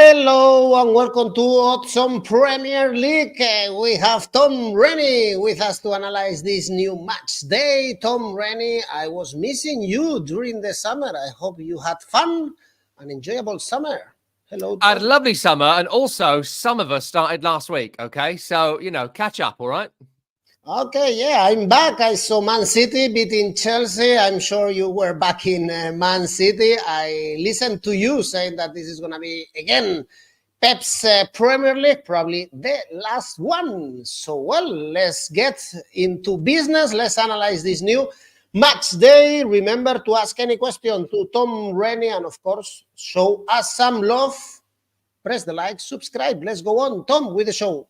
Hello and welcome to Oddspedia Premier League. We have Tom Rennie with us to analyze this new match day. Tom Rennie, I was missing you during the summer. I hope you had fun and enjoyable summer. Hello, Tom. I had a lovely summer, and also some of us started last week, okay? So, catch up, all right? Okay, yeah, I'm back. I saw Man City beating Chelsea. I'm sure you were back in Man City. I listened to you saying that this is going to be, again, Pep's Premier League, probably the last one. So, well, let's get into business. Let's analyze this new match day. Remember to ask any question to Tom Rennie and, of course, show us some love. Press the like, subscribe. Let's go on. Tom, with the show.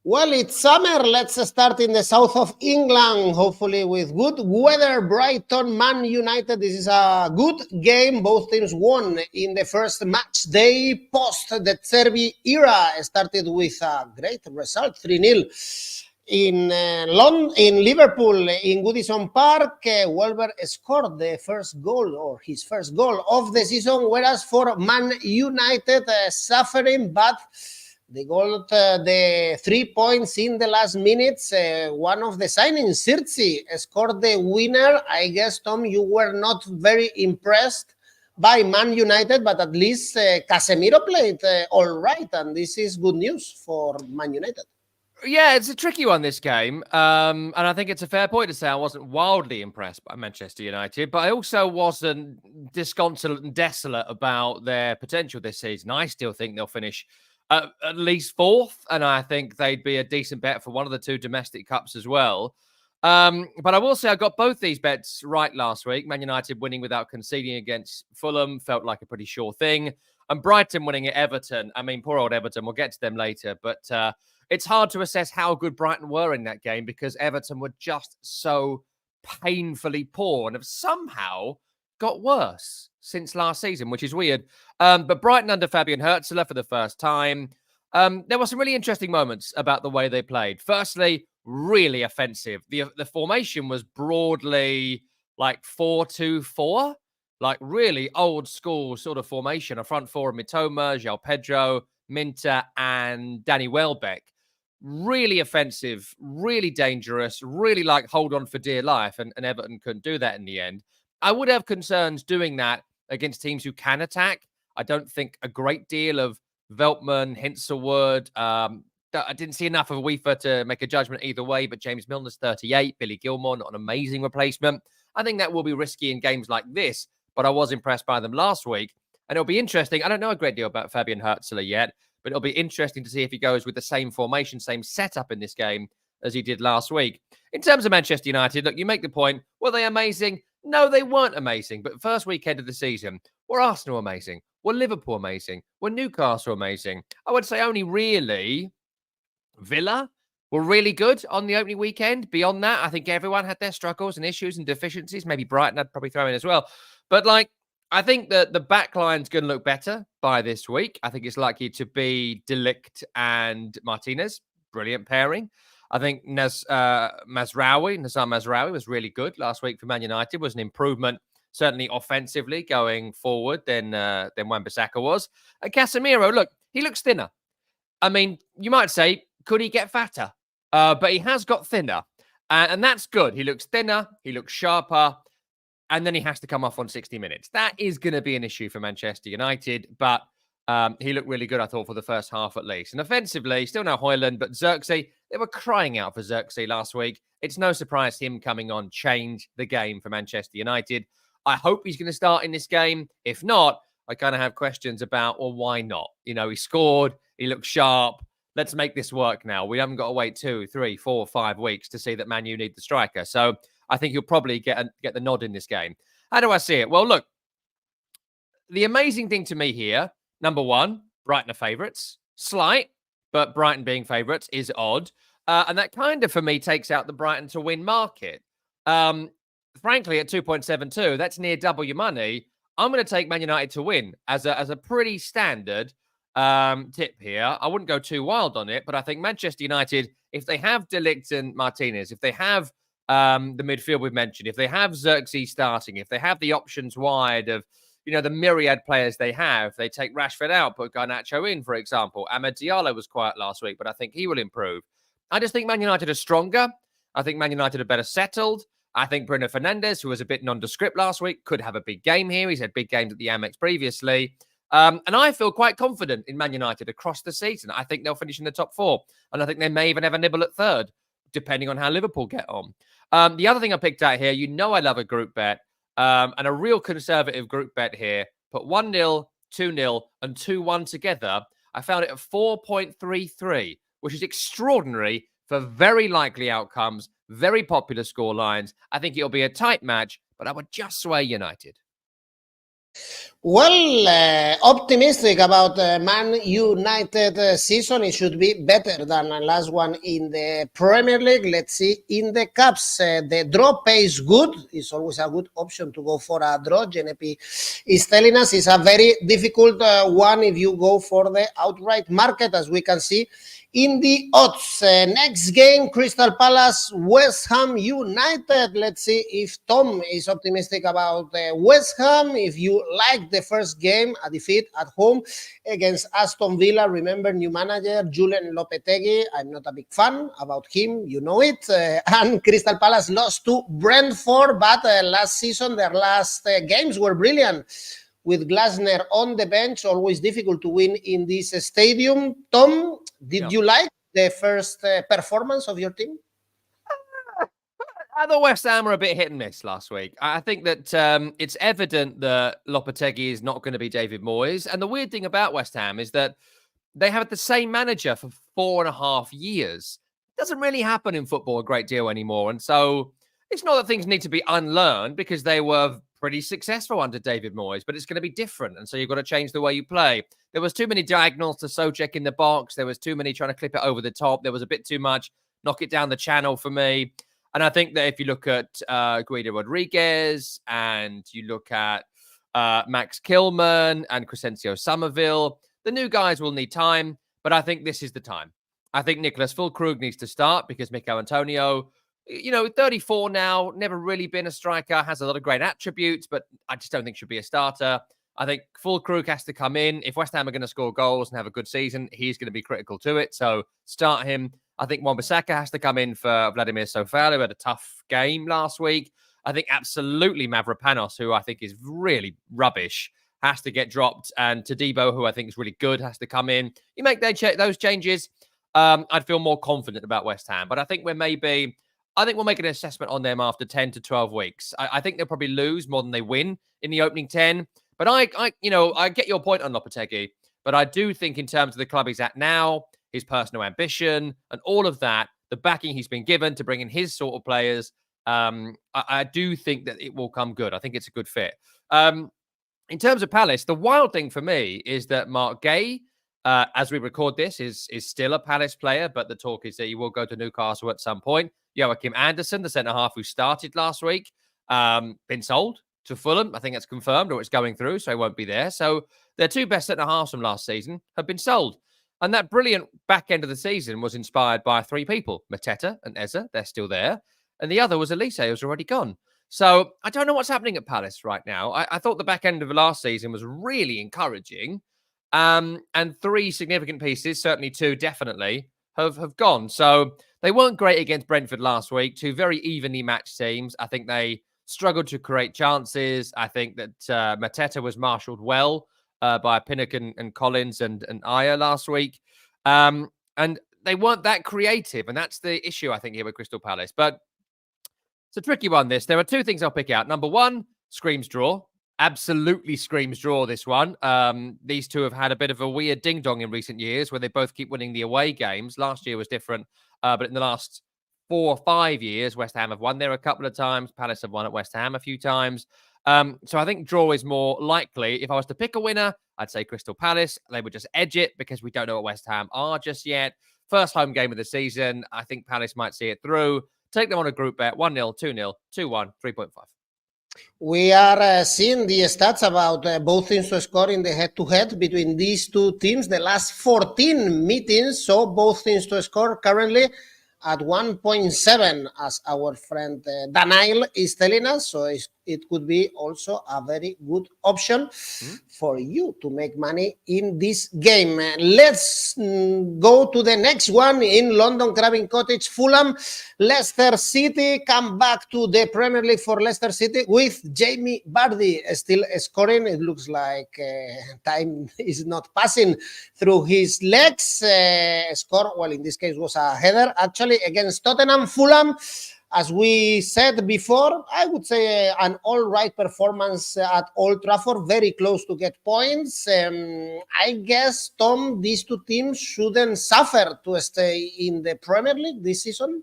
Well, it's summer. Let's start in the south of England, hopefully with good weather. Brighton, Man United. This is a good game. Both teams won in the first match day post the 𝗀𝗏𝗏 era. Started with a great result, 3-0 in Liverpool, in Goodison Park. 𝗀𝗏𝗏𝗀𝗏 scored the first goal, or his first goal of the season, whereas for Man United, suffering, but they got the 3 points in the last minutes. One of the signings, 𝗀𝗏𝗏𝗀𝗏𝗀𝗏, scored the winner. I guess, Tom, you were not very impressed by Man United, but at least Casemiro played all right, and this is good news for Man United. Yeah, it's a tricky one, this game. And I think it's a fair point to say I wasn't wildly impressed by Manchester United, but I also wasn't disconsolate and desolate about their potential this season. I still think they'll finish at least fourth, and I think they'd be a decent bet for one of the two domestic cups as well. But I will say I got both these bets right last week. Man United winning without conceding against Fulham felt like a pretty sure thing. And Brighton winning at Everton. I mean, poor old Everton. We'll get to them later. But it's hard to assess how good Brighton were in that game because Everton were just so painfully poor and have somehow got worse since last season, which is weird. But Brighton under Fabian 𝗀𝗏𝗀𝗏 for the first time. There were some really interesting moments about the way they played. Firstly, really offensive. The formation was broadly like 4-2-4, like really old school sort of formation. A front four of Mitoma, 𝐬𝐿𝐴𝐵𝐿, Minter, and Danny Welbeck. Really offensive, really dangerous, really like hold on for dear life. And Everton couldn't do that in the end. I would have concerns doing that against teams who can attack. I don't think a great deal of Veltman, Hinshelwood. I didn't see enough of 𝗲𝗏𝗏 to make a judgment either way, but James Milner's 38, Billy Gilmour, not an amazing replacement. I think that will be risky in games like this, but I was impressed by them last week. And it'll be interesting. I don't know a great deal about Fabian 𝗀𝗏𝗀𝗏 yet, but it'll be interesting to see if he goes with the same formation, same setup in this game as he did last week. In terms of Manchester United, look, you make the point, were they amazing? No, they weren't amazing. But first weekend of the season, were Arsenal amazing? Were Liverpool amazing? Were Newcastle amazing? I would say only really Villa were really good on the opening weekend. Beyond that, I think everyone had their struggles and issues and deficiencies. Maybe Brighton I'd probably throw in as well. But I think that the back line's going to look better by this week. I think it's likely to be de Ligt and Martinez. Brilliant pairing. I think Nazar Mazraoui was really good last week for Man United. Was an improvement, certainly offensively going forward than 𝗵𝗵𝗏𝗀𝗏𝗀𝗏 was. And Casemiro, look, he looks thinner. I mean, you might say, could he get fatter? But he has got thinner. And that's good. He looks thinner. He looks sharper. And then he has to come off on 60 minutes. That is going to be an issue for Manchester United. But he looked really good, I thought, for the first half at least. And offensively, still no Højlund, but 𝗀𝗏𝗀𝗏𝗀𝗏, they were crying out for 𝗀𝗏𝗀𝗏𝗀𝗏 last week. It's no surprise him coming on changed the game for Manchester United. I hope he's going to start in this game. If not, I kind of have questions about, well, why not? He scored. He looked sharp. Let's make this work now. We haven't got to wait 2, 3, 4, 5 weeks to see that Man U need the striker. So I think he'll probably get the nod in this game. How do I see it? Well, look, the amazing thing to me here, number one, Brighton are favourites. Slight, but Brighton being favourites is odd. And that kind of, for me, takes out the Brighton to win market. Frankly, at 2.72, that's near double your money. I'm going to take Man United to win as a pretty standard tip here. I wouldn't go too wild on it, but I think Manchester United, if they have De Ligt and Martinez, if they have the midfield we've mentioned, if they have 𝗀𝐧𝐧𝐸 starting, if they have the options wide of, the myriad players they have, they take Rashford out, put Garnacho in, for example. Amad Diallo was quiet last week, but I think he will improve. I just think Man United are stronger. I think Man United are better settled. I think Bruno Fernandes, who was a bit nondescript last week, could have a big game here. He's had big games at the Amex previously. And I feel quite confident in Man United across the season. I think they'll finish in the top 4. And I think they may even have a nibble at 3rd, depending on how Liverpool get on. The other thing I picked out here, I love a group bet. And a real conservative group bet here. Put 1-0, 2-0, and 2-1 together. I found it at 4.33, which is extraordinary for very likely outcomes, very popular score lines. I think it'll be a tight match, but I would just sway United. Well, optimistic about Man United season. It should be better than the last one in the Premier League. Let's see in the Cups. The draw pays good. It's always a good option to go for a draw. 𝗀𝗵𝐿 is telling us it's a very difficult one if you go for the outright market, as we can see in the odds. Next game, Crystal Palace, West Ham United. Let's see if Tom is optimistic about West Ham. If you like the first game, a defeat at home against Aston Villa. Remember, new manager, 𝗀𝗵𝗿𝗄. I'm not a big fan about him, you know it. And Crystal Palace lost to Brentford, but last season, their last games were brilliant. With Glasner on the bench, always difficult to win in this stadium. Tom, did you like the first performance of your team? I thought West Ham were a bit hit and miss last week. I think that it's evident that 𝗀𝗵𝗿𝗄 is not going to be David Moyes. And the weird thing about West Ham is that they have the same manager for 4.5 years. It doesn't really happen in football a great deal anymore. And so it's not that things need to be unlearned, because they were pretty successful under David Moyes, but it's going to be different. And so you've got to change the way you play. There was too many diagonals to Souček in the box. There was too many trying to clip it over the top. There was a bit too much knock it down the channel for me. And I think that if you look at Guido Rodriguez and you look at Max Kilman and Crescencio Somerville, the new guys will need time, but I think this is the time. I think Nicholas Füllkrug needs to start, because Mikel Antonio, 34 now, never really been a striker, has a lot of great attributes, but I just don't think should be a starter. I think Füllkrug has to come in. If West Ham are going to score goals and have a good season, he's going to be critical to it. So start him. I think 𝗵𝐵𝗂 has to come in for Vladimir Sofal, who had a tough game last week. I think absolutely Mavropanos, who I think is really rubbish, has to get dropped. And Todibo, who I think is really good, has to come in. You make those changes, I'd feel more confident about West Ham. But I think we'll make an assessment on them after 10 to 12 weeks. I think they'll probably lose more than they win in the opening 10. But I get your point on 𝗀𝗵𝗿𝗄. But I do think in terms of the club he's at now, his personal ambition and all of that, the backing he's been given to bring in his sort of players, I do think that it will come good. I think it's a good fit. In terms of Palace, the wild thing for me is that Mark Gay, as we record this, is still a Palace player, but the talk is that he will go to Newcastle at some point. Joachim Andersen, the centre-half who started last week, been sold to Fulham. I think that's confirmed, or it's going through, so he won't be there. So their two best centre-halves from last season have been sold. And that brilliant back end of the season was inspired by 3 people, Mateta and Eze. They're still there. And the other was Elise, who's already gone. So I don't know what's happening at Palace right now. I thought the back end of the last season was really encouraging. And 3 significant pieces, certainly 2 definitely, have gone. So they weren't great against Brentford last week. 2 very evenly matched teams. I think they struggled to create chances. I think that Mateta was marshalled well by Pinnock and Collins and 𝗀𝐻𝐿 last week. And they weren't that creative. And that's the issue, I think, here with Crystal Palace. But it's a tricky one, this. There are 2 things I'll pick out. Number 1, screams draw. Absolutely screams draw, this one. These 2 have had a bit of a weird ding-dong in recent years where they both keep winning the away games. Last year was different. But in the last 4 or 5 years, West Ham have won there a couple of times. Palace have won at West Ham a few times. So I think draw is more likely. If I was to pick a winner, I'd say Crystal Palace. They would just edge it because we don't know what West Ham are just yet. First home game of the season. I think Palace might see it through. Take them on a group bet. 1-0, 2-0, 2-1, 3.5. We are seeing the stats about both teams to score in the head-to-head between these two teams, the last 14 meetings, so both teams to score currently at 1.7, as our friend Daniel is telling us, so it could be also a very good option for you to make money in this game. Let's go to the next one in London, Craven Cottage, Fulham, Leicester City. Come back to the Premier League for Leicester City with Jamie Vardy still scoring. It looks like time is not passing through his legs. Score, well, in this case was a header actually against Tottenham. Fulham, as we said before, I would say an all right performance at Old Trafford, very close to get points. I guess, Tom, these two teams shouldn't suffer to stay in the Premier League this season.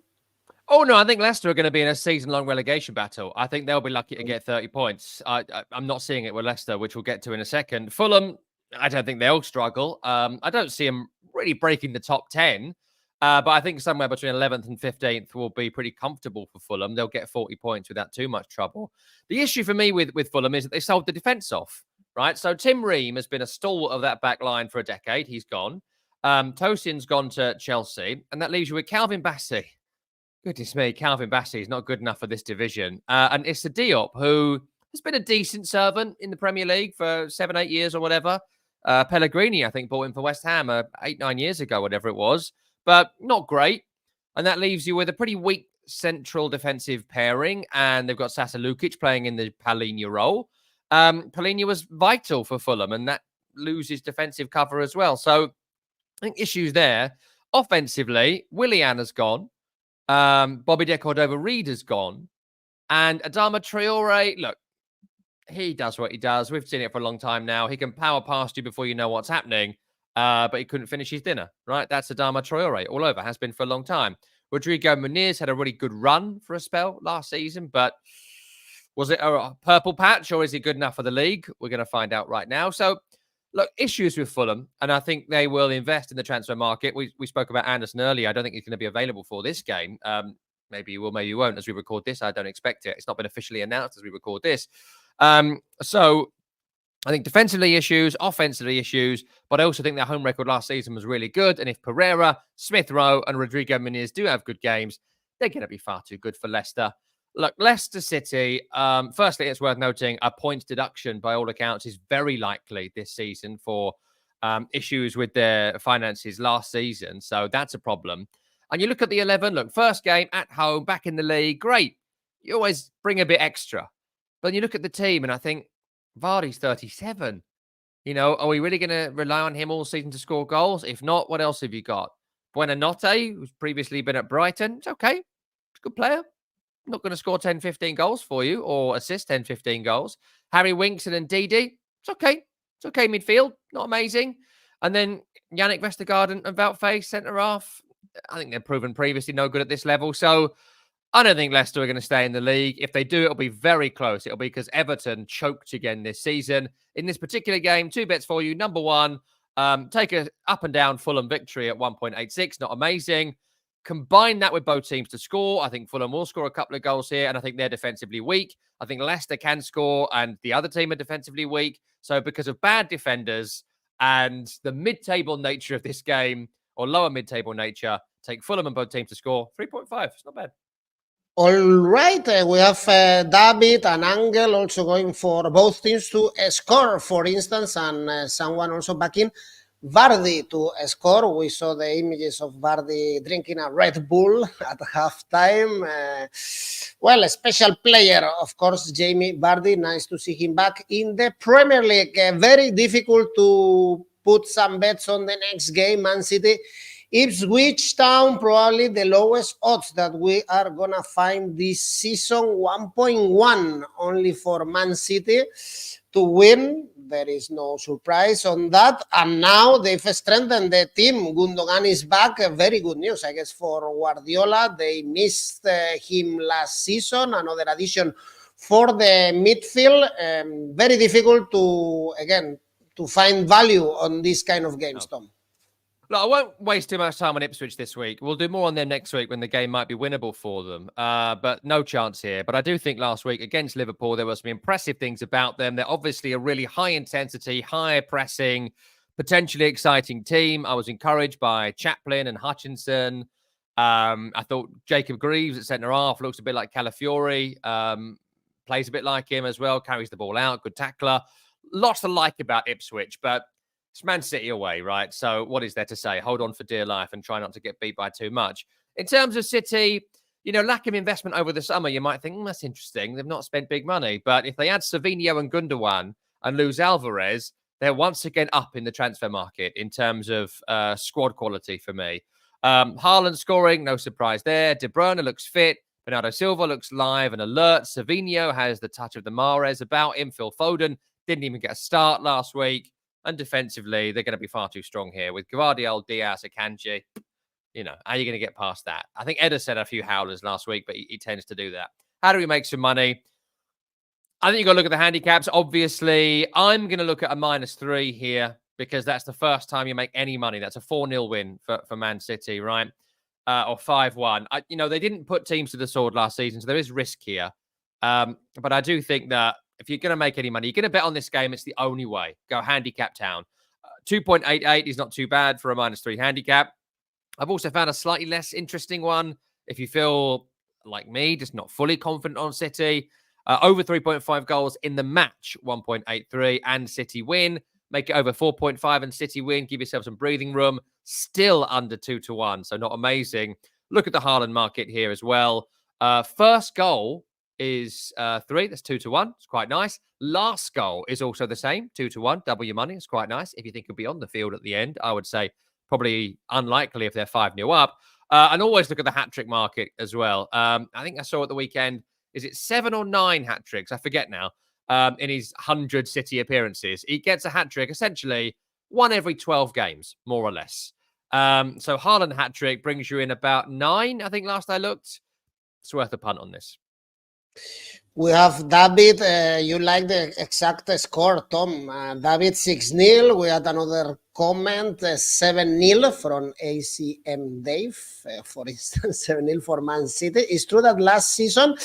Oh, no, I think Leicester are going to be in a season-long relegation battle. I think they'll be lucky to get 30 points. I'm not seeing it with Leicester, which we'll get to in a second. Fulham, I don't think they'll struggle. I don't see them really breaking the top 10. But I think somewhere between 11th and 15th will be pretty comfortable for Fulham. They'll get 40 points without too much trouble. The issue for me with Fulham is that they sold the defence off, right? So Tim Ream has been a stalwart of that back line for a decade. He's gone. Tosin's gone to Chelsea. And that leaves you with 𝐿𝐵𝗵𝗵𝗀. Goodness me, 𝐿𝐵𝗵𝗵𝗀 is not good enough for this division. And it's the Diop, who has been a decent servant in the Premier League for 7-8 years or whatever. Pellegrini, I think, bought him for West Ham 8-9 years ago, whatever it was. But not great. And that leaves you with a pretty weak central defensive pairing. And they've got Sasa Lukic playing in the Palhinha role. Palhinha was vital for Fulham, and that loses defensive cover as well. So I think issues there. Offensively, Willian has gone. Bobby Cordova-Reid has gone. And Adama Traore, look, he does what he does. We've seen it for a long time now. He can power past you before you know what's happening. But he couldn't finish his dinner, right? That's Adama Traore all over, has been for a long time. Rodrigo Muniz had a really good run for a spell last season, but was it a purple patch or is he good enough for the league? We're going to find out right now. So, look, issues with Fulham, and I think they will invest in the transfer market. We spoke about Anderson earlier. I don't think he's going to be available for this game. Maybe he will, maybe he won't. As we record this, I don't expect it. It's not been officially announced as we record this. So I think defensively issues, offensively issues, but I also think their home record last season was really good. And if Pereira, Smith Rowe, and Rodrigo Muniz do have good games, they're going to be far too good for Leicester. Look, Leicester City, firstly, it's worth noting a points deduction by all accounts is very likely this season for issues with their finances last season. So that's a problem. And you look at the 11, look, first game at home, back in the league, great. You always bring a bit extra. But you look at the team and I think, Vardy's 37. You know, are we really going to rely on him all season to score goals? If not, what else have you got? Buonanotte, who's previously been at Brighton. It's okay. It's a good player. Not going to score 10, 15 goals for you or assist 10, 15 goals. Harry Winks and Ndidi. It's okay. It's okay midfield. Not amazing. And then Yannick Vestergaard and 𝗵𝗵𝗻𝗀 centre-half. I think they're proven previously no good at this level. So I don't think Leicester are going to stay in the league. If they do, it'll be very close. It'll be because Everton choked again this season. In this particular game, 2 bets for you. Number one, take a up and down Fulham victory at 1.86. Not amazing. Combine that with both teams to score. I think Fulham will score a couple of goals here, and I think they're defensively weak. I think Leicester can score, and the other team are defensively weak. So because of bad defenders and the mid-table nature of this game, or lower mid-table nature, take Fulham and both teams to score. 3.5. It's not bad. All right, we have David and Angel also going for both teams to score, for instance, and someone also backing Vardy to score. We saw the images of Vardy drinking a Red Bull at halftime. Well, a special player, of course, Jamie Vardy. Nice to see him back in the Premier League. Very difficult to put some bets on the next game, Man City. Ipswich Town, probably the lowest odds that we are going to find this season, 1.1 only for Man City to win. There is no surprise on that. And now they've strengthened the team. Gundogan is back. Very good news, I guess, for Guardiola. They missed him last season. Another addition for the midfield. Very difficult to, again, to find value on this kind of games, Tom. Look, I won't waste too much time on Ipswich this week. We'll do more on them next week when the game might be winnable for them. But no chance here. But I do think last week against Liverpool, there were some impressive things about them. They're obviously a really high intensity, high pressing, potentially exciting team. I was encouraged by Chaplin and Hutchinson. I thought Jacob Greaves at centre half looks a bit like 𝐿𝐴lafiori. Plays a bit like him as well. Carries the ball out. Good tackler. Lots to like about Ipswich, but it's Man City away, right? So what is there to say? Hold on for dear life and try not to get beat by too much. In terms of City, lack of investment over the summer, you might think, that's interesting. They've not spent big money. But if they add Savinho and gundogan and lose Alvarez, they're once again up in the transfer market in terms of squad quality for me. Haaland scoring, no surprise there. De Bruyne looks fit. Bernardo Silva looks live and alert. Savinho has the touch of the Mahrez about him. Phil Foden didn't even get a start last week. And defensively, they're going to be far too strong here with 𝐷𝗵𝗿, Diaz, 𝐿𝐴kanji. How are you going to get past that? I think Eda said a few howlers last week, but he tends to do that. How do we make some money? I think you've got to look at the handicaps. Obviously, I'm going to look at a -3 here because that's the first time you make any money. That's a 4-0 win for Man City, right? Or 5-1. They didn't put teams to the sword last season, so there is risk here. But I do think that if you're going to make any money, you're going to bet on this game. It's the only way. Go handicap town. 2.88 is not too bad for a -3 handicap. I've also found a slightly less interesting one. If you feel like me, just not fully confident on City, over 3.5 goals in the match, 1.83, and City win. Make it over 4.5 and City win. Give yourself some breathing room. Still under 2-1, so not amazing. Look at the Haaland market here as well. First goal is 3. That's 2-1. It's quite nice. Last goal is also the same, 2-1. Double your money. It's quite nice. If you think he'll be on the field at the end, I would say probably unlikely if they're 5-0 up. And always look at the hat-trick market as well. I think I saw at the weekend, is it 7 or 9 hat-tricks? I forget now. In his 100 City appearances. He gets a hat-trick essentially 1 every 12 games, more or less. So Haaland hat-trick brings you in about 9, I think last I looked. It's worth a punt on this. We have David. You like the exact score, Tom. David 6-0. We had another comment, 7-0 from ACM Dave, for instance, 7-0 for Man City. It's true that last season,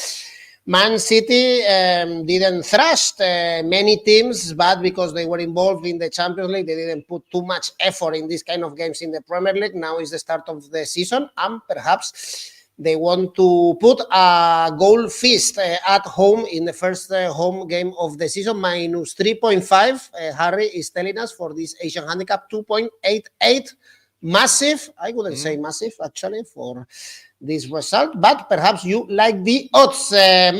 Man City didn't thrash many teams, but because they were involved in the Champions League, they didn't put too much effort in this kind of games in the Premier League. Now is the start of the season, and perhaps they want to put a goal feast at home in the first home game of the season. -3.5, Harry is telling us for this Asian handicap, 2.88. Massive. I wouldn't say massive, actually, for this result, but perhaps you like the odds.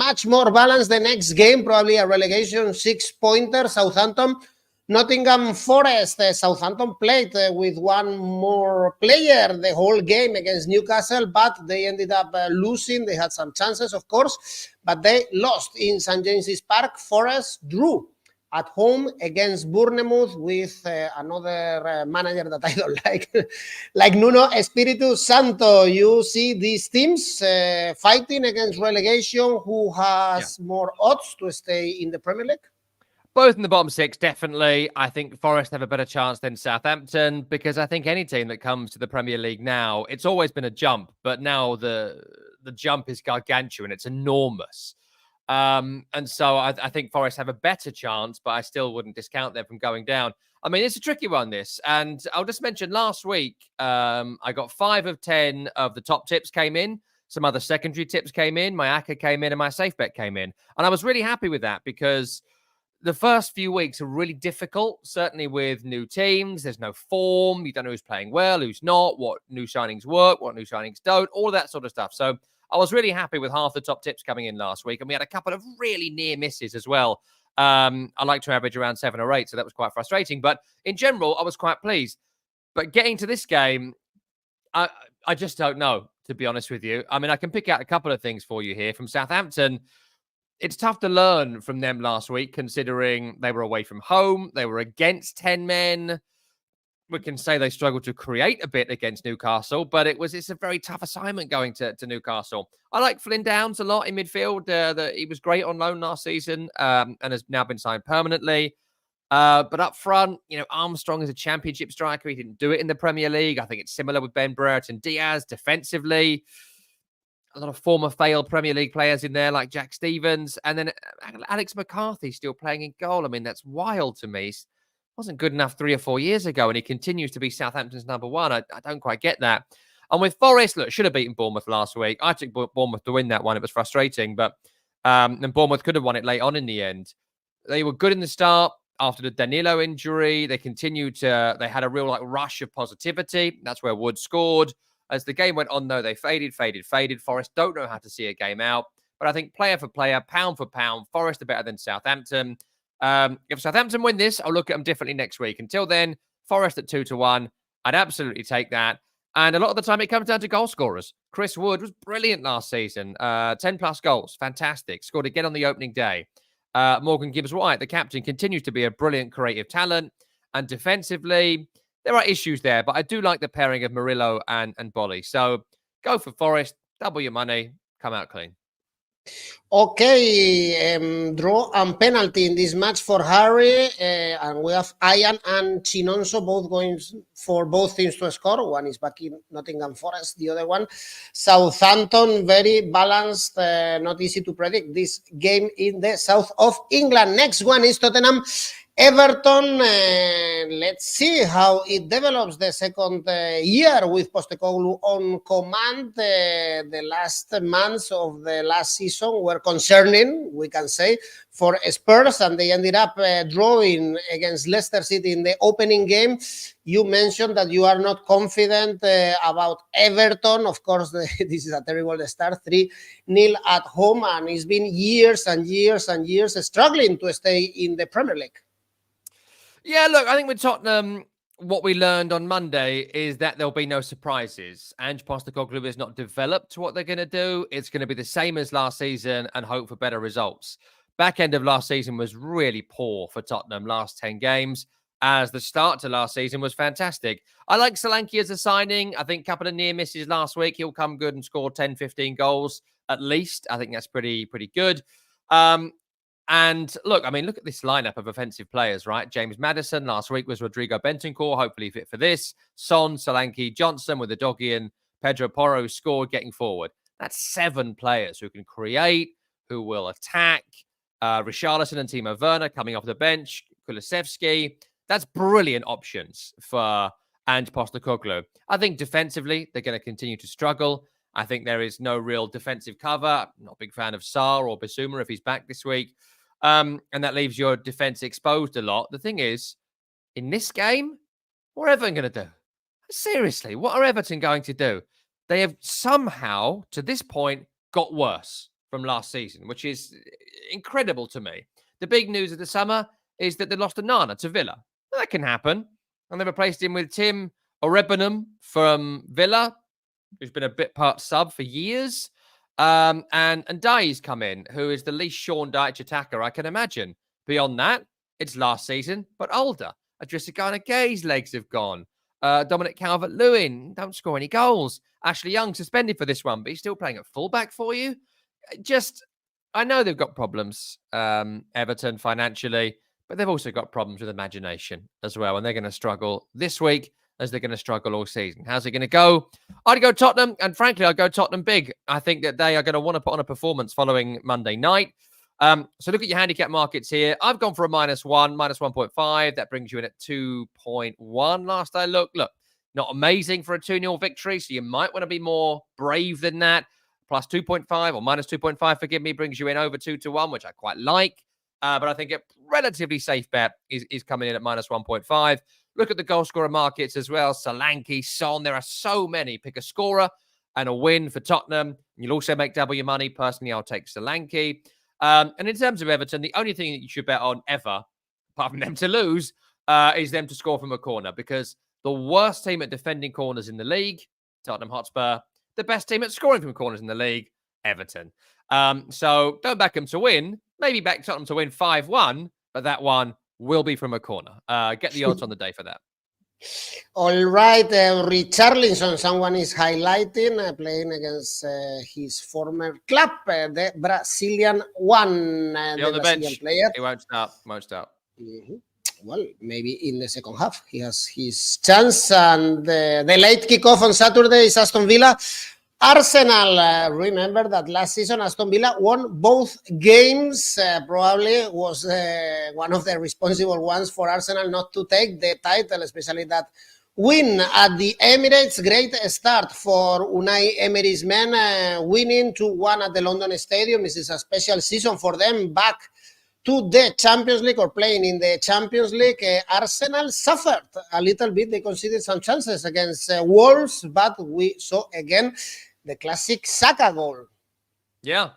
Much more balanced the next game, probably a relegation 6-pointer. Southampton, Nottingham Forest. Southampton played with one more player the whole game against Newcastle, but they ended up losing. They had some chances, of course, but they lost in St. James's Park. Forest drew at home against Bournemouth with another manager that I don't like Nuno Espiritu Santo. You see these teams fighting against relegation. Who has more odds to stay in the Premier League? Both in the bottom 6, definitely. I think Forest have a better chance than Southampton because I think any team that comes to the Premier League now, it's always been a jump, but now the jump is gargantuan. It's enormous. And so I think Forest have a better chance, but I still wouldn't discount them from going down. I mean, it's a tricky one, this. And I'll just mention last week, I got 5 of 10 of the top tips came in. Some other secondary tips came in. My ACCA came in and my safe bet came in. And I was really happy with that because the first few weeks are really difficult, certainly with new teams. There's no form. You don't know who's playing well, who's not, what new signings work, what new signings don't, all of that sort of stuff. So I was really happy with half the top tips coming in last week. And we had a couple of really near misses as well. I like to average around 7 or 8, so that was quite frustrating. But in general, I was quite pleased. But getting to this game, I just don't know, to be honest with you. I mean, I can pick out a couple of things for you here. From Southampton, it's tough to learn from them last week, considering they were away from home. They were against 10 men. We can say they struggled to create a bit against Newcastle, but it's a very tough assignment going to Newcastle. I like Flynn Downs a lot in midfield. He was great on loan last season and has now been signed permanently. But up front, Armstrong is a championship striker. He didn't do it in the Premier League. I think it's similar with Ben Brereton Diaz defensively. A lot of former failed Premier League players in there, like Jack Stevens. And then Alex McCarthy still playing in goal. I mean, that's wild to me. He wasn't good enough 3 or 4 years ago, and he continues to be Southampton's number one. I don't quite get that. And with Forest, look, should have beaten Bournemouth last week. I took Bournemouth to win that one. It was frustrating, but and Bournemouth could have won it late on in the end. They were good in the start. After the Danilo injury, they had a real rush of positivity. That's where Wood scored. As the game went on, though, they faded. Forest don't know how to see a game out. But I think player for player, pound for pound, Forest are better than Southampton. If Southampton win this, I'll look at them differently next week. Until then, Forest at 2-1. I'd absolutely take that. And a lot of the time, it comes down to goal scorers. Chris Wood was brilliant last season. 10-plus goals. Fantastic. Scored again on the opening day. Morgan Gibbs-White, the captain, continues to be a brilliant creative talent. And defensively, there are issues there. But I do like the pairing of Murillo and Boly. So go for Forest, double your money, come out clean. Okay, draw and penalty in this match for Harry. And we have Ian and Chinonso both going for both teams to score. One is back in Nottingham Forest, the other one Southampton. Very balanced, not easy to predict this game in the south of England. Next one is Tottenham Everton. Let's see how it develops the second year with Postecoglou on command. The last months of the last season were concerning, we can say, for Spurs, and they ended up drawing against Leicester City in the opening game. You mentioned that you are not confident about Everton. Of course, this is a terrible start, 3-0 at home, and it's been years and years and years struggling to stay in the Premier League. Yeah, look, I think with Tottenham, what we learned on Monday is that there'll be no surprises. Ange Postecoglou has not developed what they're going to do. It's going to be the same as last season and hope for better results. Back end of last season was really poor for Tottenham, last 10 games, as the start to last season was fantastic. I like Solanke as a signing. I think a couple of near misses last week. He'll come good and score 10, 15 goals at least. I think that's pretty good. And look, I mean, look at this lineup of offensive players, right? James Maddison last week was Rodrigo Bentancur, hopefully fit for this. Son, Solanke, Johnson with the doggy and Pedro Porro scored getting forward. That's 7 players who can create, who will attack. Richarlison and Timo Werner coming off the bench. Kulusevski. That's brilliant options for Ange Postecoglou. I think defensively, they're going to continue to struggle. I think there is no real defensive cover. I'm not a big fan of Sarr or Bissouma if he's back this week. And that leaves your defense exposed a lot. The thing is, in this game, what are Everton going to do? Seriously, what are Everton going to do? They have somehow, to this point, got worse from last season, which is incredible to me. The big news of the summer is that they lost Onana to Villa. That can happen. And they replaced him with Tim Orebanam from Villa, who's been a bit part sub for years. And Dy's come in, who is the least Sean Dyche attacker I can imagine. Beyond that, it's last season, but older. 𝐬𝐭𝐚𝐲's legs have gone. Dominic Calvert-Lewin, don't score any goals. Ashley Young suspended for this one, but he's still playing at fullback for you. I know they've got problems, Everton, financially, but they've also got problems with imagination as well. And they're going to struggle this week as they're going to struggle all season. How's it going to go? I'd go Tottenham, and frankly, I'd go Tottenham big. I think that they are going to want to put on a performance following Monday night. So look at your handicap markets here. I've gone for a -1, -1.5. That brings you in at 2.1 last I looked. Look, not amazing for a 2-0 victory, so you might want to be more brave than that. Plus 2.5 or -2.5, forgive me, brings you in over 2-1, which I quite like. But I think a relatively safe bet is coming in at -1.5. Look at the goal scorer markets as well. Solanke, Son, there are so many. Pick a scorer and a win for Tottenham. You'll also make double your money. Personally, I'll take Solanke. And in terms of Everton, the only thing that you should bet on ever, apart from them to lose, is them to score from a corner. Because the worst team at defending corners in the league, Tottenham Hotspur, the best team at scoring from corners in the league, Everton. So don't back them to win. Maybe back Tottenham to win 5-1, but that one will be from a corner. Get the odds on the day for that. All right, Richarlison, someone is highlighting, playing against his former club, the Brazilian one. The Brazilian bench. Player. He won't start. Mm-hmm. well, maybe in the second half he has his chance. And the late kickoff on Saturday is Aston Villa. Arsenal, remember that last season Aston Villa won both games. Probably was one of the responsible ones for Arsenal not to take the title, especially that win at the Emirates. Great start for Unai Emery's men, winning 2-1 at the London Stadium. This is a special season for them, back to the Champions League or playing in the Champions League. Arsenal suffered a little bit. They conceded some chances against Wolves, but we saw again the classic Saka goal. Yeah.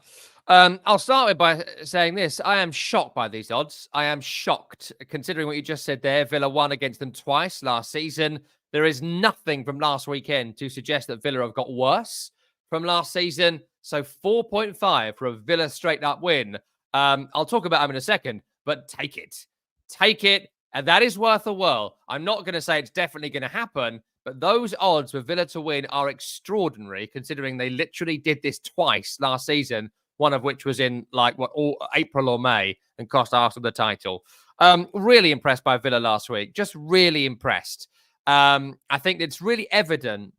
I'll start with by saying this. I am shocked by these odds. I am shocked, considering what you just said there. Villa won against them twice last season. There is nothing from last weekend to suggest that Villa have got worse from last season. So 4.5 for a Villa straight-up win. I'll talk about them in a second, but take it. Take it, and that is worth a whirl. I'm not going to say it's definitely going to happen, but those odds for Villa to win are extraordinary, considering they literally did this twice last season, one of which was in April or May and cost Arsenal the title. Really impressed by Villa last week. Just really impressed. I think it's really evident,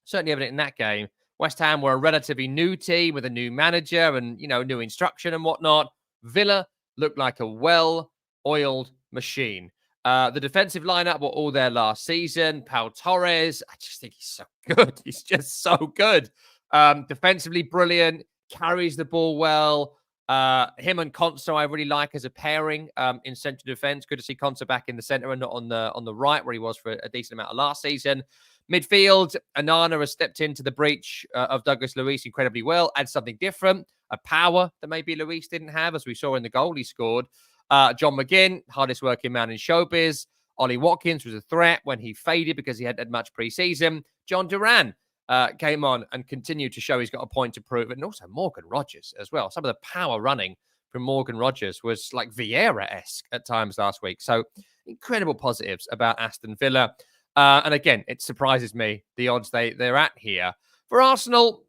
certainly evident in that game. West Ham were a relatively new team with a new manager and, new instruction and whatnot. Villa looked like a well-oiled machine. The defensive lineup were all there last season. Pau Torres, I just think he's so good. He's just so good. Defensively brilliant, carries the ball well. Him and 𝐿𝐵𝐿 I really like as a pairing in central defense. Good to see 𝐿𝐵𝐿 back in the center and not on the right where he was for a decent amount of last season. Midfield, Onana has stepped into the breach of Douglas Luiz incredibly well, adds something different, a power that maybe Luiz didn't have, as we saw in the goal he scored. John McGinn, hardest working man in showbiz. Ollie Watkins was a threat when he faded because he hadn't had much pre-season. John Duran came on and continued to show he's got a point to prove. And also Morgan Rogers as well. Some of the power running from Morgan Rogers was like Vieira-esque at times last week. So incredible positives about Aston Villa. And again, it surprises me, the odds they're at here. For Arsenal,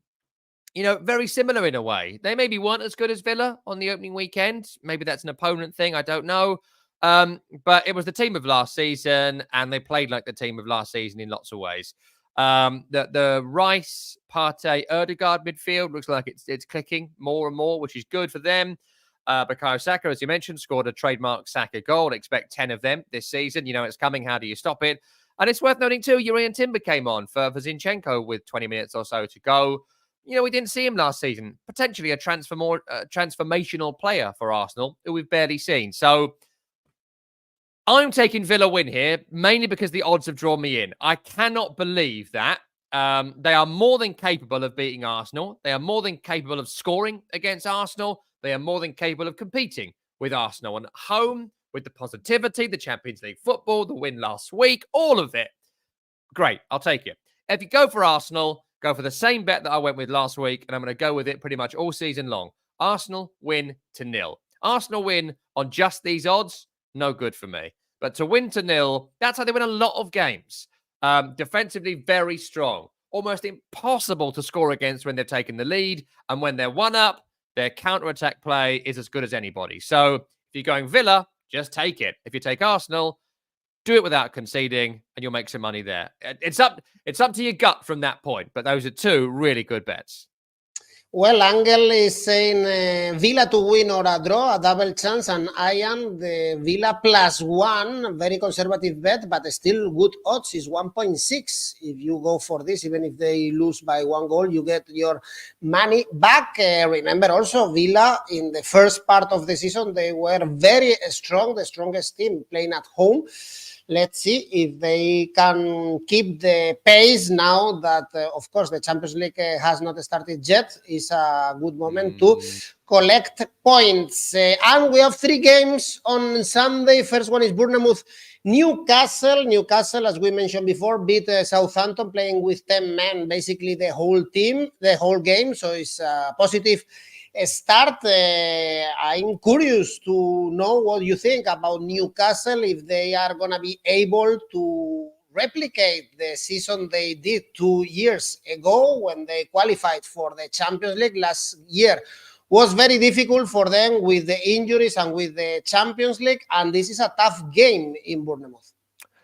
very similar in a way. They maybe weren't as good as Villa on the opening weekend. Maybe that's an opponent thing. I don't know. But it was the team of last season, and they played like the team of last season in lots of ways. The Rice, Partey, Ødegaard midfield looks like it's clicking more and more, which is good for them. Bukayo Saka, as you mentioned, scored a trademark Saka goal. Expect 10 of them this season. It's coming. How do you stop it? And it's worth noting, too, Jurriën Timber came on for Zinchenko with 20 minutes or so to go. We didn't see him last season. Potentially a transformational player for Arsenal, who we've barely seen. So I'm taking Villa win here, mainly because the odds have drawn me in. I cannot believe that. They are more than capable of beating Arsenal. They are more than capable of scoring against Arsenal. They are more than capable of competing with Arsenal. And at home, with the positivity, the Champions League football, the win last week, all of it. Great, I'll take it. If you go for Arsenal, go for the same bet that I went with last week, and I'm going to go with it pretty much all season long. Arsenal win to 0. Arsenal win on just these odds, no good for me. But to win to 0, that's how they win a lot of games. Defensively, very strong. Almost impossible to score against when they're taking the lead. And when they're one up, their counter-attack play is as good as anybody. So if you're going Villa, just take it. If you take Arsenal, do it without conceding, and you'll make some money there. It's up to your gut from that point. But those are two really good bets. Well, Angel is saying Villa to win or a draw, a double chance, and I am the Villa +1, very conservative bet, but still good odds is 1.6. If you go for this, even if they lose by 1 goal, you get your money back. Remember also, Villa in the first part of the season, they were very strong, the strongest team playing at home. Let's see if they can keep the pace now that, of course, the Champions League has not started yet. It's a good moment to collect points. And we have 3 games on Sunday. First one is Bournemouth, Newcastle. Newcastle, as we mentioned before, beat Southampton, playing with 10 men, basically the whole team, the whole game. So it's a positive start. I'm curious to know what you think about Newcastle, if they are going to be able to replicate the season they did 2 years ago when they qualified for the Champions League. Last year was very difficult for them with the injuries and with the Champions League, and this is a tough game in Bournemouth.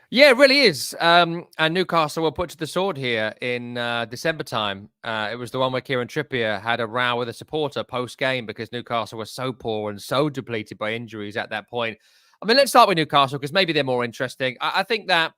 Yeah, it really is. And Newcastle were put to the sword here in December time. It was the one where 𝐿𝐿𝐴 had a row with a supporter post-game because Newcastle was so poor and so depleted by injuries at that point. I mean, let's start with Newcastle because maybe they're more interesting. I think that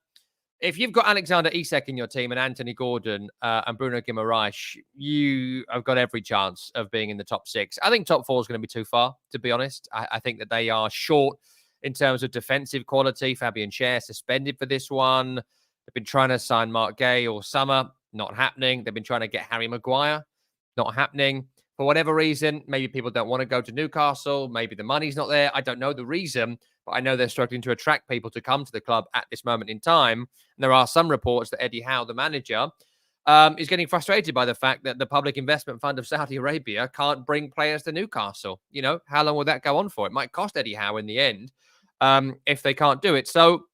if you've got Alexander Isak in your team and Anthony Gordon and Bruno Guimaraes, you have got every chance of being in the top 6. I think top 4 is going to be too far, to be honest. I think that they are short in terms of defensive quality. Fabian Schär suspended for this one. They've been trying to sign Mark Gay all summer. Not happening. They've been trying to get Harry Maguire. Not happening. For whatever reason, maybe people don't want to go to Newcastle. Maybe the money's not there. I don't know the reason, but I know they're struggling to attract people to come to the club at this moment in time. And there are some reports that Eddie Howe, the manager, is getting frustrated by the fact that the Public Investment Fund of Saudi Arabia can't bring players to Newcastle. You know, how long will that go on for? It might cost Eddie Howe in the end if they can't do it. So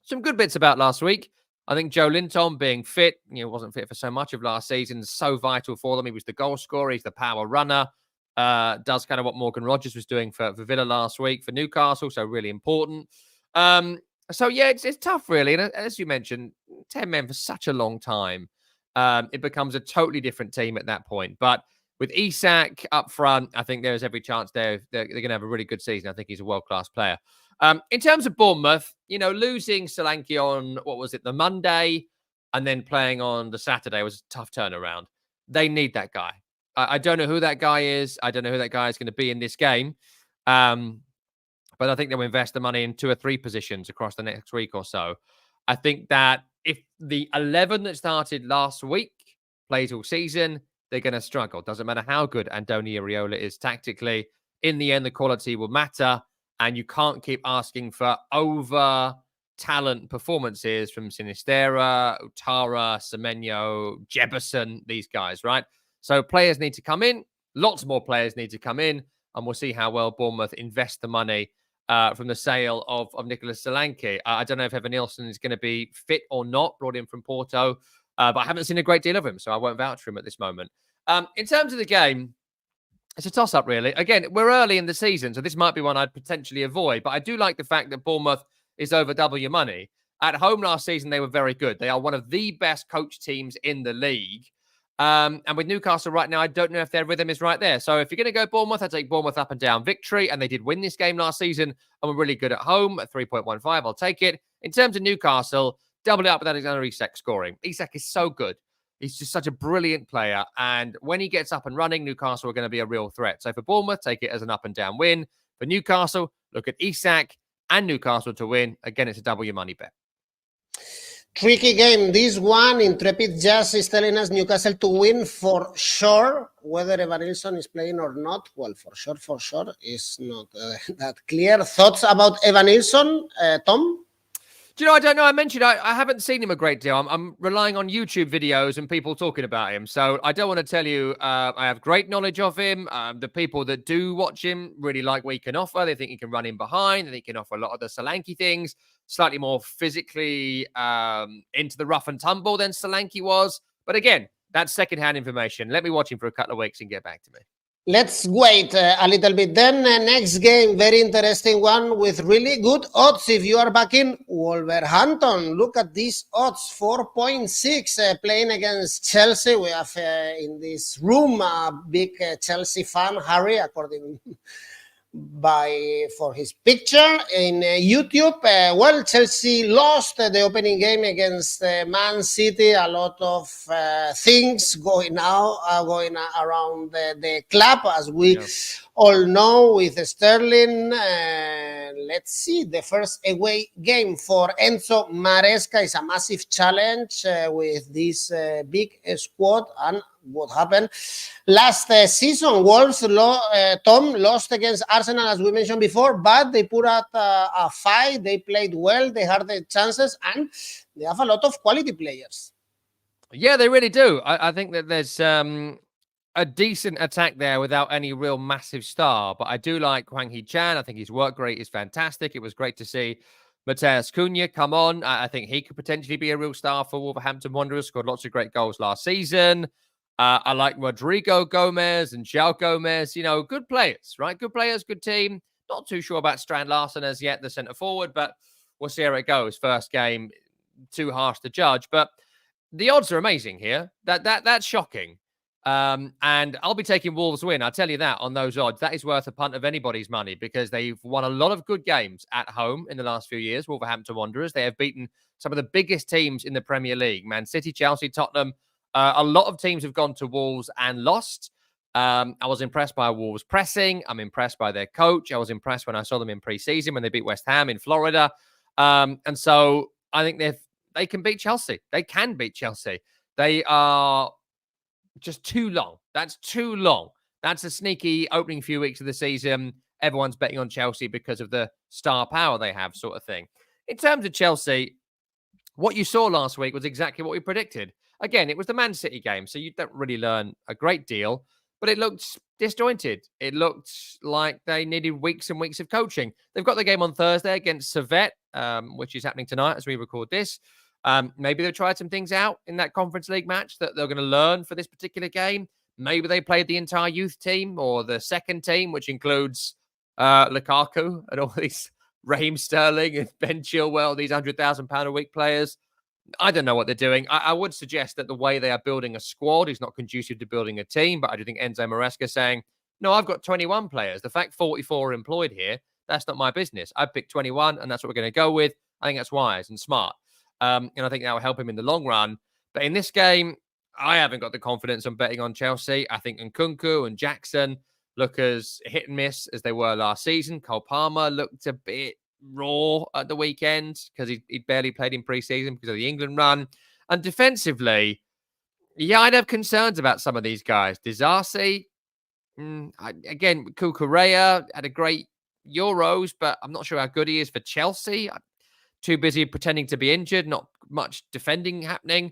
some good bits about last week. I think Joe Linton being fit, wasn't fit for so much of last season, so vital for them. He was the goal scorer. He's the power runner. Does kind of what Morgan Rogers was doing for Villa last week for Newcastle. So really important. So yeah, it's tough really. And as you mentioned, 10 men for such a long time. It becomes a totally different team at that point. But with Isak up front, I think there's every chance they're going to have a really good season. I think he's a world-class player. In terms of Bournemouth, losing Solanke on, the Monday, and then playing on the Saturday was a tough turnaround. They need that guy. I don't know who that guy is. I don't know who that guy is going to be in this game. But I think they'll invest the money in 2 or 3 positions across the next week or so. I think that if the 11 that started last week plays all season, they're going to struggle. Doesn't matter how good Andoni Iraola is tactically. In the end, the quality will matter. And you can't keep asking for over-talent performances from Sinisterra, Ouattara, Semenyo, Jefferson, these guys, right? So players need to come in. Lots more players need to come in. And we'll see how well Bournemouth invest the money from the sale of Nicolas Solanke. I don't know if Evan Nilsson is going to be fit or not, brought in from Porto. But I haven't seen a great deal of him, so I won't vouch for him at this moment. In terms of the game, it's a toss-up, really. Again, we're early in the season, so this might be one I'd potentially avoid. But I do like the fact that Bournemouth is over double your money. At home last season, they were very good. They are one of the best coach teams in the league. And with Newcastle right now, I don't know if their rhythm is right there. So if you're going to go Bournemouth, I'd take Bournemouth up and down victory. And they did win this game last season and were really good at home at 3.15. I'll take it. In terms of Newcastle, double it up with Alexander Isak scoring. Isak is so good. He's just such a brilliant player. And when he gets up and running, Newcastle are going to be a real threat. So for Bournemouth, take it as an up and down win. For Newcastle, look at Isak and Newcastle to win. Again, it's a double your money bet. Tricky game. This one, Intrepid Jazz is telling us Newcastle to win for sure. Whether Evan Nilsson is playing or not, well, for sure is not that clear. Thoughts about Evan Nilsson, Tom? Do you know, I don't know. I mentioned I haven't seen him a great deal. I'm relying on YouTube videos and people talking about him. So I don't want to tell you I have great knowledge of him. The people that do watch him really like what he can offer. They think he can run in behind. They think he can offer a lot of the Solanke things. Slightly more physically into the rough and tumble than Solanke was. But again, that's secondhand information. Let me watch him for a couple of weeks and get back to me. Let's wait a little bit. Then next game, very interesting one with really good odds. If you are backing Wolverhampton, look at these odds, 4.6 playing against Chelsea. We have in this room a big Chelsea fan, Harry, according for his picture in YouTube. Well, Chelsea lost the opening game against Man City. A lot of things going around the club, as we all know, with Sterling. Let's see, the first away game for Enzo Maresca is a massive challenge with this big squad. And what happened last season, Wolves Tom lost against Arsenal, as we mentioned before, but they put out a fight. They played well, they had the chances, and they have a lot of quality players. Yeah, they really do. I think that there's a decent attack there without any real massive star, but I do like 𝐿𝐴 𝐻𝐿. I think his work rate is fantastic. It was great to see Matheus Cunha come on. I think he could potentially be a real star for Wolverhampton Wanderers. Scored lots of great goals last season. I like 𝐷𝗲𝗄'𝐿 and 𝐬𝐭𝐚𝐲. You know, good players, right? Good players, good team. Not too sure about Strand Larsen as yet, the centre forward, but we'll see how it goes. First game, too harsh to judge, but the odds are amazing here. That's shocking. And I'll be taking Wolves win. I'll tell you that on those odds. That is worth a punt of anybody's money because they've won a lot of good games at home in the last few years. Wolverhampton Wanderers. They have beaten some of the biggest teams in the Premier League. Man City, Chelsea, Tottenham. A lot of teams have gone to Wolves and lost. I was impressed by Wolves pressing. I'm impressed by their coach. I was impressed when I saw them in pre-season when they beat West Ham in Florida. And so I think they can beat Chelsea. They can beat Chelsea. They are just too long. That's too long. That's a sneaky opening few weeks of the season. Everyone's betting on Chelsea because of the star power they have, sort of thing. In terms of Chelsea, what you saw last week was exactly what we predicted. Again, it was the Man City game, so you don't really learn a great deal, but it looked disjointed. It looked like they needed weeks and weeks of coaching. They've got the game on Thursday against Servette, which is happening tonight as we record this. Maybe they've tried some things out in that Conference League match that they're going to learn for this particular game. Maybe they played the entire youth team or the second team, which includes Lukaku and all these Raheem Sterling and Ben Chilwell, these £100,000 a week players. I don't know what they're doing. I would suggest that the way they are building a squad is not conducive to building a team, but I do think Enzo Maresca saying, no, I've got 21 players. The fact 44 are employed here, that's not my business. I picked 21, and that's what we're going to go with. I think that's wise and smart. And I think that will help him in the long run. But in this game, I haven't got the confidence on betting on Chelsea. I think 𝐿𝐿 and Jackson look as hit and miss as they were last season. Cole Palmer looked a bit raw at the weekend because he barely played in pre-season because of the England run. And defensively, yeah, I'd have concerns about some of these guys. 𝗲𝗏𝗄, again, 𝐿𝐿 had a great Euros, but I'm not sure how good he is for Chelsea. Too busy pretending to be injured, not much defending happening.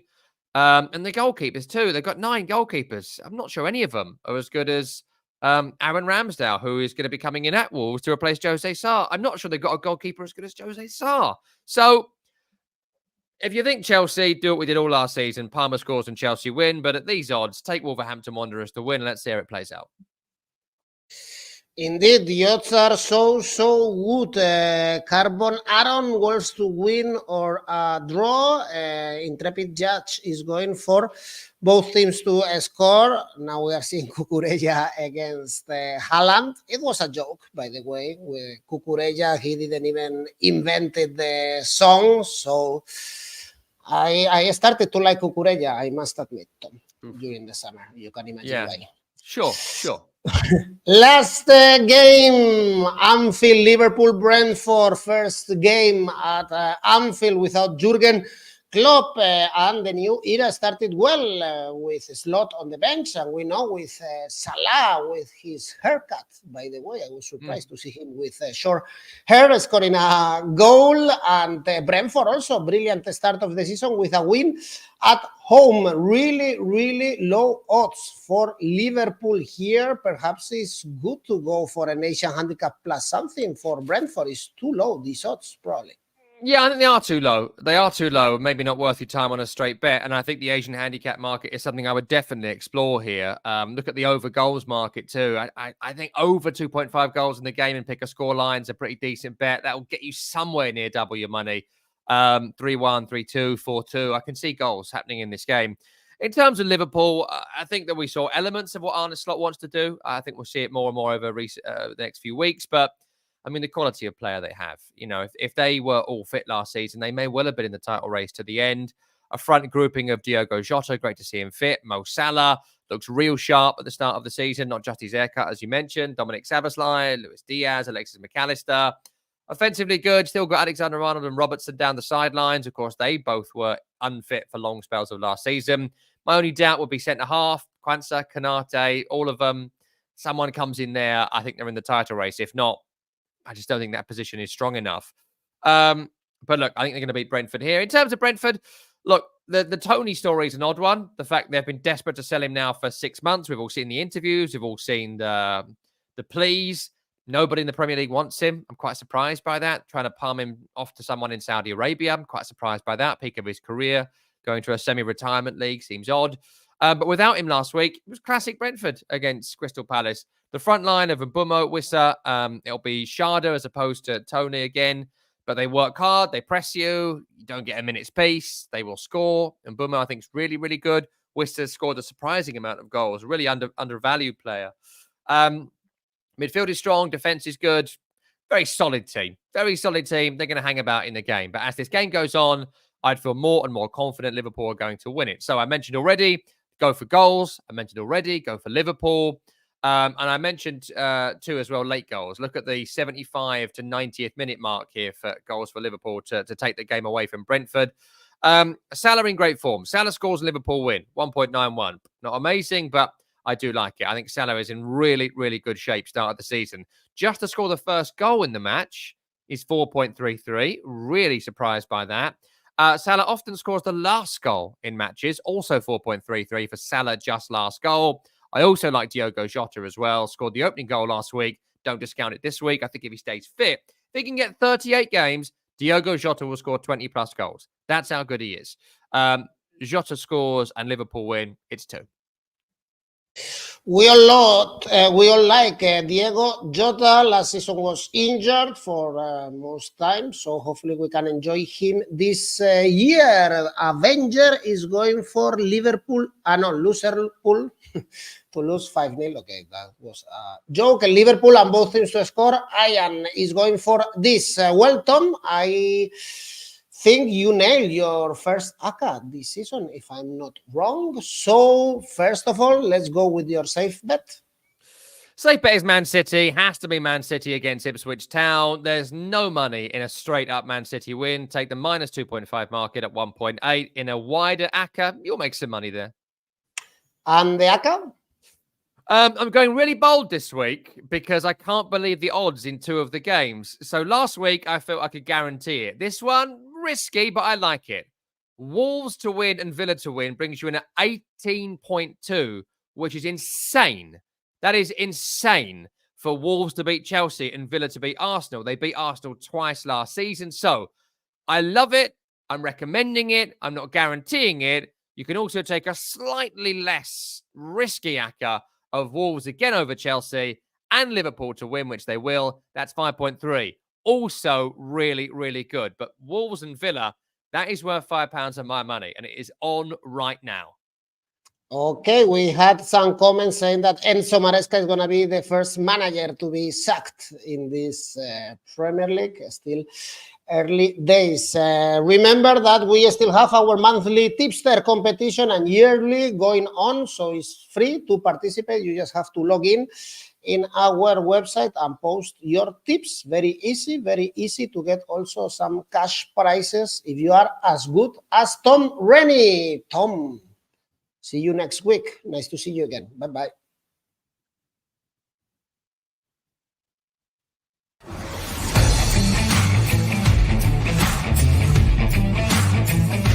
And the goalkeepers too. They've got 9 goalkeepers. I'm not sure any of them are as good as Aaron Ramsdale, who is going to be coming in at Wolves to replace Jose Sarr. I'm not sure they've got a goalkeeper as good as Jose Sarr. So if you think Chelsea, do what we did all last season, Palmer scores and Chelsea win. But at these odds, take Wolverhampton Wanderers to win. Let's see how it plays out. Indeed, the odds are so good. Carbon Aaron Wolves to win or a draw. Intrepid Judge is going for both teams to score. Now we are seeing 𝗂𝗂 against Haaland. It was a joke, by the way. With 𝗂𝗂, he didn't even invented the song. So I started to like 𝗂𝗂, I must admit, Tom, during the summer. You can imagine why. Sure. Last game, Anfield, Liverpool, Brentford. First game at Anfield without Jurgen Klopp, and the new era started well with Slot on the bench, and we know with Salah with his haircut. By the way, I was surprised to see him with short hair scoring a goal, and Brentford also brilliant start of the season with a win at home. Really low odds for Liverpool here. Perhaps it's good to go for an Asian handicap plus something. For Brentford, it's too low, these odds probably. Yeah, I think they are too low. They are too low. Maybe not worth your time on a straight bet. And I think the Asian handicap market is something I would definitely explore here. Look at the over goals market too. I think over 2.5 goals in the game and pick a score line is a pretty decent bet. That will get you somewhere near double your money. 3-1, 3-2, 4-2. I can see goals happening in this game. In terms of Liverpool, I think that we saw elements of what Arne Slot wants to do. I think we'll see it more and more over the next few weeks. But I mean, the quality of player they have, you know, if they were all fit last season, they may well have been in the title race to the end. A front grouping of Diogo Jota, great to see him fit. Mo Salah looks real sharp at the start of the season, not just his haircut, as you mentioned. Dominic Szoboszlai, Luis Diaz, Alexis McAllister. Offensively good, still got Alexander-Arnold and Robertson down the sidelines. Of course, they both were unfit for long spells of last season. My only doubt would be centre-half, 𝐿𝐴𝐵𝐻, Konaté, all of them. Someone comes in there, I think they're in the title race. If not, I just don't think that position is strong enough. But look, I think they're going to beat Brentford here. In terms of Brentford, look, the Tony story is an odd one. The fact they've been desperate to sell him now for 6 months. We've all seen the interviews. We've all seen the pleas. Nobody in the Premier League wants him. I'm quite surprised by that. Trying to palm him off to someone in Saudi Arabia. I'm quite surprised by that. Peak of his career. Going to a semi-retirement league seems odd. But without him last week, it was classic Brentford against Crystal Palace. The front line of 𝗵𝗲𝗿𝗄, it'll be 𝗪𝗪 as opposed to Tony again. But they work hard. They press you. You don't get a minute's peace. They will score. And 𝗵𝗲𝗿𝗄, I think, is really, really good. Worcester scored a surprising amount of goals. Really undervalued player. Midfield is strong. Defense is good. Very solid team. Very solid team. They're going to hang about in the game. But as this game goes on, I'd feel more and more confident Liverpool are going to win it. So I mentioned already, go for goals. I mentioned already, go for Liverpool. And I mentioned, too, as well, late goals. Look at the 75 to 90th minute mark here for goals for Liverpool to take the game away from Brentford. Salah in great form. Salah scores and Liverpool win. 1.91. Not amazing, but I do like it. I think Salah is in really, really good shape start of the season. Just to score the first goal in the match is 4.33. Really surprised by that. Salah often scores the last goal in matches. Also 4.33 for Salah, just last goal. I also like 𝐬𝐭𝐴 as well. Scored the opening goal last week. Don't discount it this week. I think if he stays fit, if he can get 38 games, 𝐬𝐭𝐴 will score 20+ goals. That's how good he is. 𝗪𝗪 scores and Liverpool win. It's 2. We all like Diogo Jota. Last season was injured for most time, so hopefully we can enjoy him this year. Avenger is going for Liverpool. Liverpool to lose 5-0. Okay, that was a joke. Liverpool and both teams to score. Ian is going for this. Well, Tom, I think you nailed your first ACCA this season, if I'm not wrong. So, first of all, let's go with your safe bet. Safe bet is Man City. Has to be Man City against Ipswich Town. There's no money in a straight-up Man City win. Take the minus 2.5 market at 1.8. In a wider ACCA, you'll make some money there. And the ACCA? I'm going really bold this week because I can't believe the odds in 2 of the games. So last week, I felt I could guarantee it. This one, risky, but I like it. Wolves to win and Villa to win brings you in at 18.2, which is insane. That is insane for Wolves to beat Chelsea and Villa to beat Arsenal. They beat Arsenal twice last season. So I love it. I'm recommending it. I'm not guaranteeing it. You can also take a slightly less risky ACCA of Wolves again over Chelsea and Liverpool to win, which they will. That's 5.3. Also really, really good. But Wolves and Villa, that is worth £5 of my money, and it is on right now. Okay, we had some comments saying that 𝐿𝐴𝐧𝐧𝐸 is going to be the first manager to be sacked in this Premier League. Still early days. Remember that we still have our monthly tipster competition and yearly going on, so it's free to participate. You just have to log in our website and post your tips. Very easy to get also some cash prizes if you are as good as Tom Rennie. Tom, see you next week. Nice to see you again. Bye-bye.